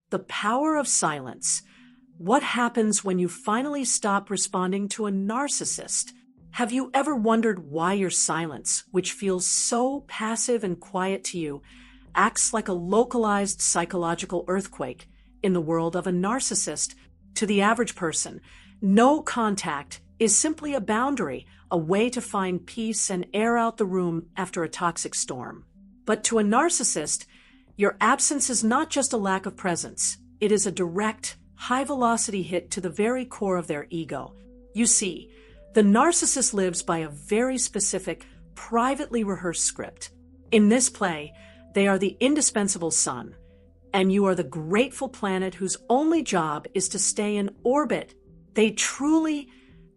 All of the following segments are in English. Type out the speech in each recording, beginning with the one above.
The power of silence. What happens when you finally stop responding to a narcissist? Have you ever wondered why your silence, which feels so passive and quiet to you, acts like a localized psychological earthquake in the world of a narcissist? To the average person, no contact is simply a boundary, a way to find peace and air out the room after a toxic storm. But to a narcissist, your absence is not just a lack of presence. It is a direct, high-velocity hit to the very core of their ego. You see, the narcissist lives by a very specific, privately rehearsed script. In this play, they are the indispensable sun, and you are the grateful planet whose only job is to stay in orbit. They truly,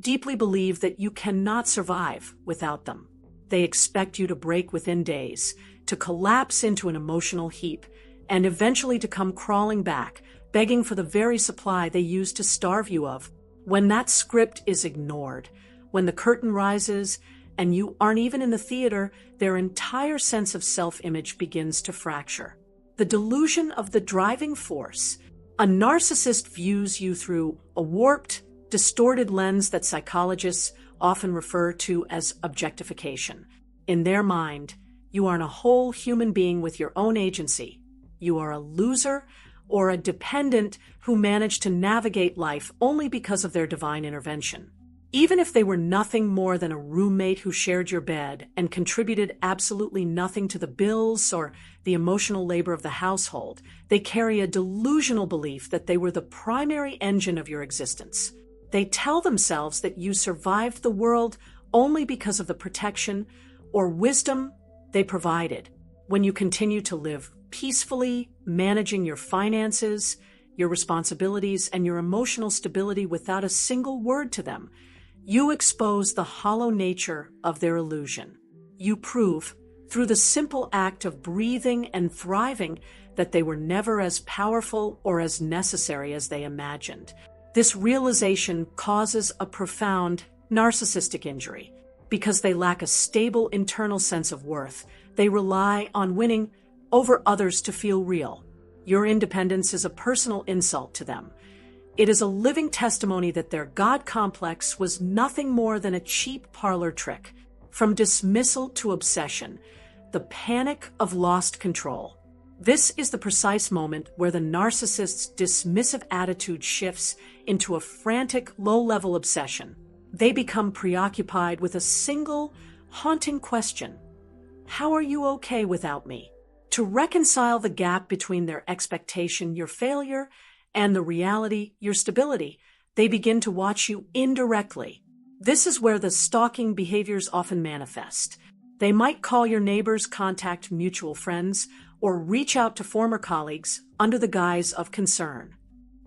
deeply believe that you cannot survive without them. They expect you to break within days, to collapse into an emotional heap, and eventually to come crawling back, begging for the very supply they used to starve you of. When that script is ignored, when the curtain rises and you aren't even in the theater, their entire sense of self-image begins to fracture. The delusion of the driving force. A narcissist views you through a warped, distorted lens that psychologists often refer to as objectification. In their mind, you aren't a whole human being with your own agency. You are a loser or a dependent who managed to navigate life only because of their divine intervention. Even if they were nothing more than a roommate who shared your bed and contributed absolutely nothing to the bills or the emotional labor of the household, they carry a delusional belief that they were the primary engine of your existence. They tell themselves that you survived the world only because of the protection or wisdom they provided. When you continue to live peacefully, managing your finances, your responsibilities, and your emotional stability without a single word to them, you expose the hollow nature of their illusion. You prove, through the simple act of breathing and thriving, that they were never as powerful or as necessary as they imagined. This realization causes a profound narcissistic injury. Because they lack a stable internal sense of worth, they rely on winning over others to feel real. Your independence is a personal insult to them. It is a living testimony that their God complex was nothing more than a cheap parlor trick. From dismissal to obsession, the panic of lost control. This is the precise moment where the narcissist's dismissive attitude shifts into a frantic, low-level obsession. They become preoccupied with a single, haunting question. How are you okay without me? To reconcile the gap between their expectation, your failure, and the reality, your stability, they begin to watch you indirectly. This is where the stalking behaviors often manifest. They might call your neighbors, contact mutual friends, or reach out to former colleagues under the guise of concern.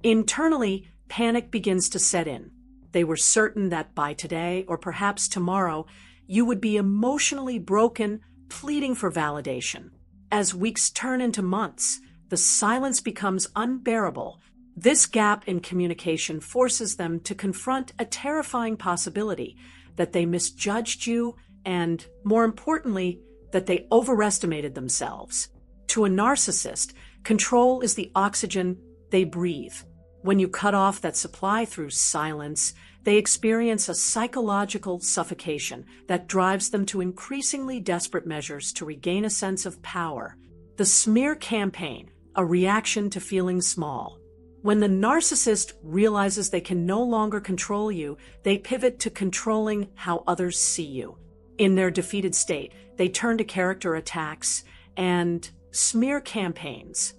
Internally, panic begins to set in. They were certain that by today, or perhaps tomorrow, you would be emotionally broken, pleading for validation. As weeks turn into months, the silence becomes unbearable. This gap in communication forces them to confront a terrifying possibility that they misjudged you and, more importantly, that they overestimated themselves. To a narcissist, control is the oxygen they breathe. When you cut off that supply through silence, they experience a psychological suffocation that drives them to increasingly desperate measures to regain a sense of power. The smear campaign, a reaction to feeling small. When the narcissist realizes they can no longer control you, they pivot to controlling how others see you. In their defeated state, they turn to character attacks and smear campaigns.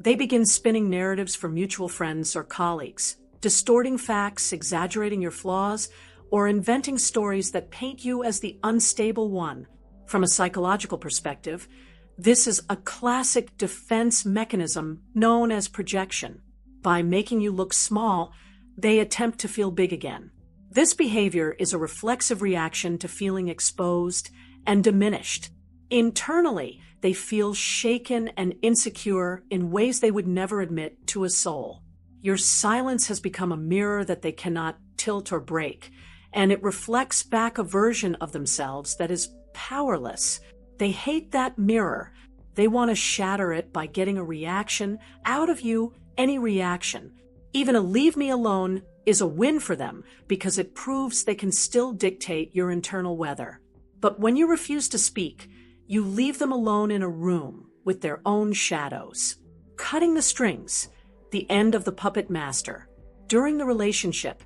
They begin spinning narratives for mutual friends or colleagues, distorting facts, exaggerating your flaws, or inventing stories that paint you as the unstable one. From a psychological perspective, this is a classic defense mechanism known as projection. By making you look small, they attempt to feel big again. This behavior is a reflexive reaction to feeling exposed and diminished. Internally, they feel shaken and insecure in ways they would never admit to a soul. Your silence has become a mirror that they cannot tilt or break, and it reflects back a version of themselves that is powerless. They hate that mirror. They want to shatter it by getting a reaction out of you any reaction. Even a leave me alone is a win for them because it proves they can still dictate your internal weather. But when you refuse to speak, you leave them alone in a room with their own shadows. Cutting the strings, the end of the puppet master. During the relationship,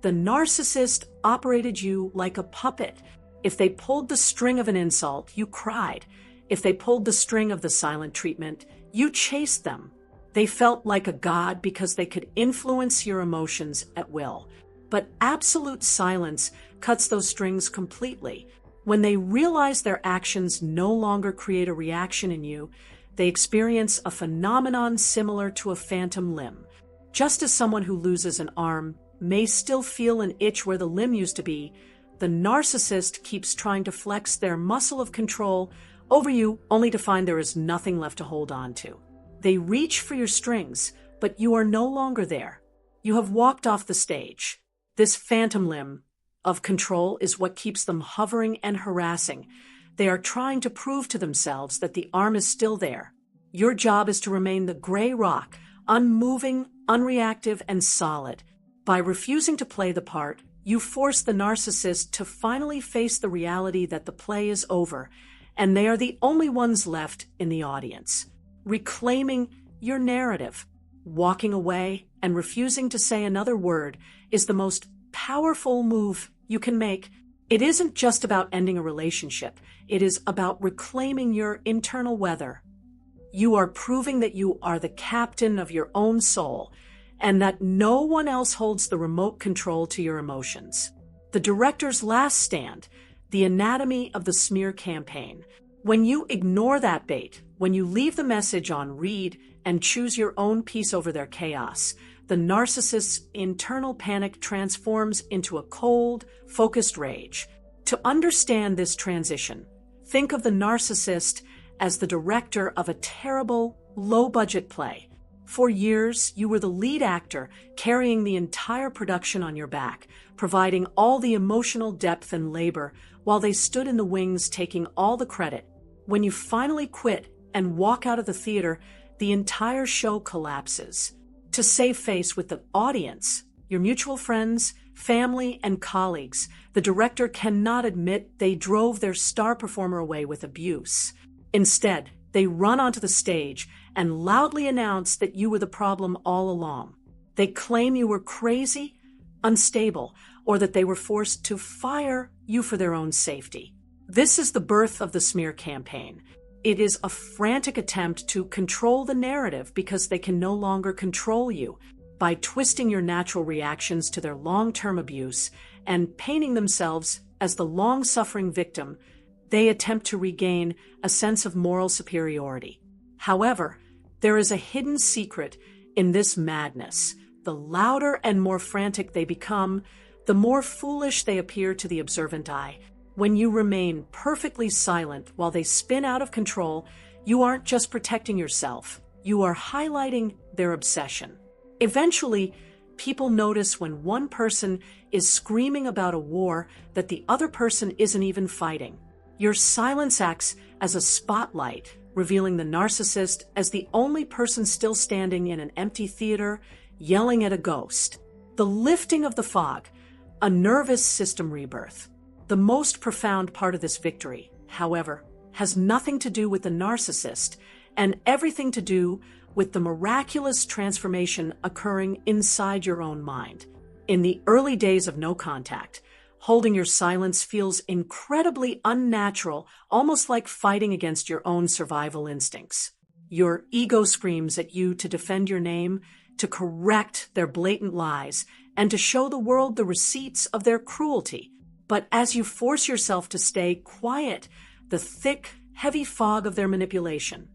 the narcissist operated you like a puppet. If they pulled the string of an insult, you cried. If they pulled the string of the silent treatment, you chased them. They felt like a god because they could influence your emotions at will. But absolute silence cuts those strings completely. When they realize their actions no longer create a reaction in you, they experience a phenomenon similar to a phantom limb. Just as someone who loses an arm may still feel an itch where the limb used to be, the narcissist keeps trying to flex their muscle of control over you only to find there is nothing left to hold on to. They reach for your strings, but you are no longer there. You have walked off the stage. This phantom limb of control is what keeps them hovering and harassing. They are trying to prove to themselves that the arm is still there. Your job is to remain the gray rock, unmoving, unreactive, and solid. By refusing to play the part, you force the narcissist to finally face the reality that the play is over, and they are the only ones left in the audience. Reclaiming your narrative, walking away, and refusing to say another word is the most powerful move you can make. It isn't just about ending a relationship. It is about reclaiming your internal weather. You are proving that you are the captain of your own soul and that no one else holds the remote control to your emotions. The director's last stand, the anatomy of the smear campaign. When you ignore that bait, when you leave the message on read and choose your own peace over their chaos, the narcissist's internal panic transforms into a cold, focused rage. To understand this transition, think of the narcissist as the director of a terrible, low-budget play. For years, you were the lead actor, carrying the entire production on your back, providing all the emotional depth and labor, while they stood in the wings taking all the credit. When you finally quit and walk out of the theater, the entire show collapses. To save face with the audience, your mutual friends, family, and colleagues, the director cannot admit they drove their star performer away with abuse. Instead, they run onto the stage and loudly announce that you were the problem all along. They claim you were crazy, unstable, or that they were forced to fire you for their own safety. This is the birth of the smear campaign. It is a frantic attempt to control the narrative because they can no longer control you. By twisting your natural reactions to their long-term abuse and painting themselves as the long-suffering victim, they attempt to regain a sense of moral superiority. However, there is a hidden secret in this madness. The louder and more frantic they become, the more foolish they appear to the observant eye. When you remain perfectly silent while they spin out of control, you aren't just protecting yourself, you are highlighting their obsession. Eventually, people notice when one person is screaming about a war that the other person isn't even fighting. Your silence acts as a spotlight, revealing the narcissist as the only person still standing in an empty theater, yelling at a ghost. The lifting of the fog, a nervous system rebirth. The most profound part of this victory, however, has nothing to do with the narcissist and everything to do with the miraculous transformation occurring inside your own mind. In the early days of no contact, holding your silence feels incredibly unnatural, almost like fighting against your own survival instincts. Your ego screams at you to defend your name, to correct their blatant lies, and to show the world the receipts of their cruelty. But as you force yourself to stay quiet, the thick, heavy fog of their manipulation,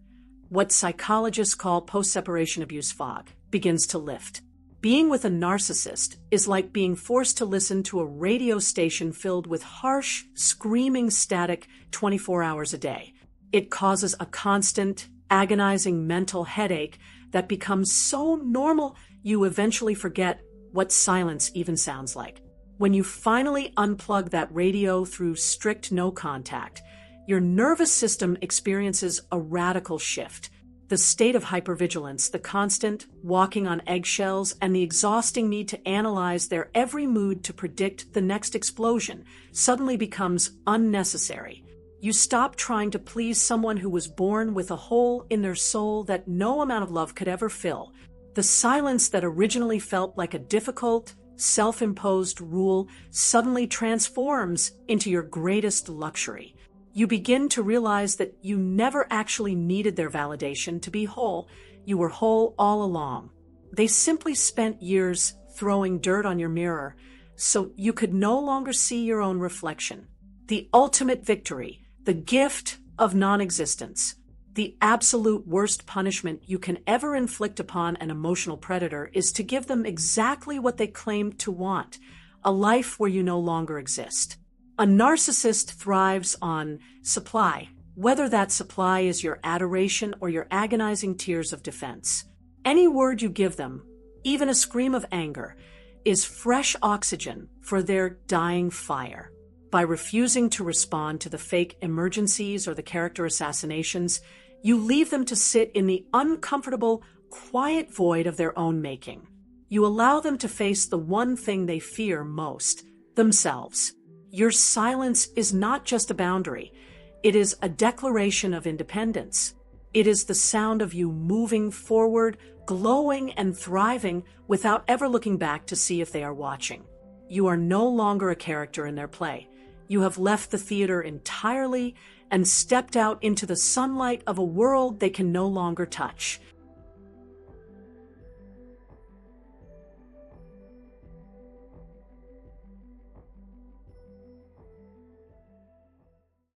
what psychologists call post-separation abuse fog, begins to lift. Being with a narcissist is like being forced to listen to a radio station filled with harsh, screaming static 24 hours a day. It causes a constant, agonizing mental headache that becomes so normal you eventually forget what silence even sounds like. When you finally unplug that radio through strict no contact, your nervous system experiences a radical shift. The The state of hypervigilance, the constant walking on eggshells, and the exhausting need to analyze their every mood to predict the next explosion suddenly becomes unnecessary. You stop trying to please someone who was born with a hole in their soul that no amount of love could ever fill. The silence that originally felt like a difficult, self-imposed rule suddenly transforms into your greatest luxury. You begin to realize that you never actually needed their validation to be whole. You were whole all along. They simply spent years throwing dirt on your mirror so you could no longer see your own reflection. The ultimate victory, the gift of non-existence. The absolute worst punishment you can ever inflict upon an emotional predator is to give them exactly what they claim to want, a life where you no longer exist. A narcissist thrives on supply, whether that supply is your adoration or your agonizing tears of defense. Any word you give them, even a scream of anger, is fresh oxygen for their dying fire. By refusing to respond to the fake emergencies or the character assassinations, you leave them to sit in the uncomfortable, quiet void of their own making. You allow them to face the one thing they fear most, themselves. Your silence is not just a boundary. It is a declaration of independence. It is the sound of you moving forward, glowing and thriving without ever looking back to see if they are watching. You are no longer a character in their play. You have left the theater entirely and stepped out into the sunlight of a world they can no longer touch.